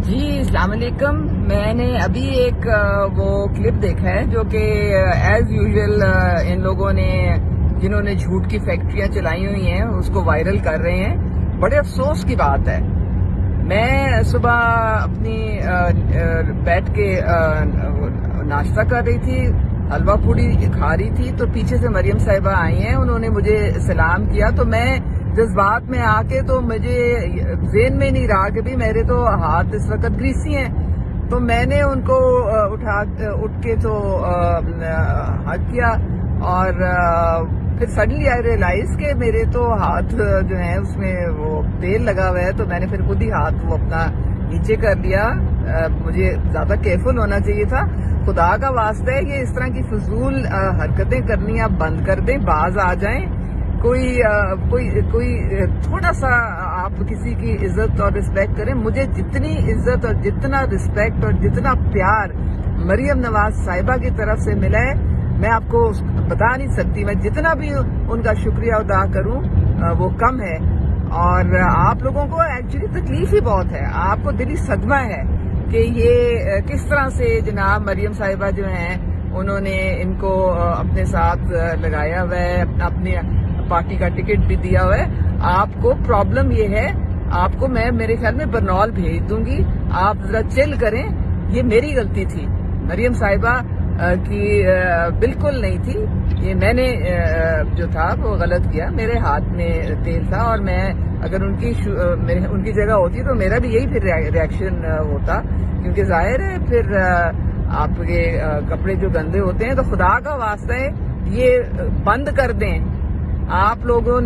جی السلام علیکم. میں نے ابھی ایک وہ کلپ دیکھا ہے جو کہ ایز یوزول ان لوگوں نے جنہوں نے جھوٹ کی فیکٹریاں چلائی ہوئی ہیں اس کو وائرل کر رہے ہیں. بڑے افسوس کی بات ہے. میں صبح اپنی بیٹھ کے ناشتہ کر رہی تھی, حلوہ پوڑی کھا رہی تھی, تو پیچھے سے مریم صاحبہ آئی ہیں. انہوں نے مجھے سلام کیا تو میں جذبات میں آ کے تو مجھے ذہن میں نہیں رہا کہ بھی میرے تو ہاتھ اس وقت گریسی ہیں, تو میں نے ان کو اٹھ کے تو ہگ کیا. اور پھر سڈنلی آئی ریئلائز کہ میرے تو ہاتھ جو ہیں اس میں وہ تیل لگا ہوا ہے, تو میں نے پھر خود ہی ہاتھ وہ اپنا نیچے کر لیا. مجھے زیادہ کیئرفل ہونا چاہیے تھا. خدا کا واسطہ ہے یہ اس طرح کی فضول حرکتیں کرنی آپ بند کر دیں, باز آ جائیں. کوئی تھوڑا سا آپ کسی کی عزت اور رسپیکٹ کریں. مجھے جتنی عزت اور جتنا رسپیکٹ اور جتنا پیار مریم نواز صاحبہ کی طرف سے ملا ہے میں آپ کو بتا نہیں سکتی. میں جتنا بھی ان کا شکریہ ادا کروں وہ کم ہے. اور آپ لوگوں کو ایکچولی تکلیف ہی بہت ہے, آپ کو دلی صدمہ ہے کہ یہ کس طرح سے جناب مریم صاحبہ جو ہیں انہوں نے ان کو اپنے ساتھ لگایا ہوا ہے, اپنے پارٹی کا ٹکٹ بھی دیا ہوا ہے. آپ کو پرابلم یہ ہے, آپ کو میں میرے خیال میں برنول بھیج دوں گی. آپ ذرا چل کریں. یہ میری غلطی تھی, مریم صاحبہ کی بالکل نہیں تھی. یہ میں نے جو تھا وہ غلط کیا. میرے ہاتھ میں تیل تھا اور میں اگر ان کی جگہ ہوتی تو میرا بھی یہی پھر ریئیکشن ہوتا, کیونکہ ظاہر ہے پھر آپ کے کپڑے جو گندے ہوتے ہیں. تو خدا کا واسطہ ہے یہ بند کر دیں. آپ لوگوں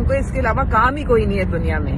کو اس کے علاوہ کام ہی کوئی نہیں ہے دنیا میں.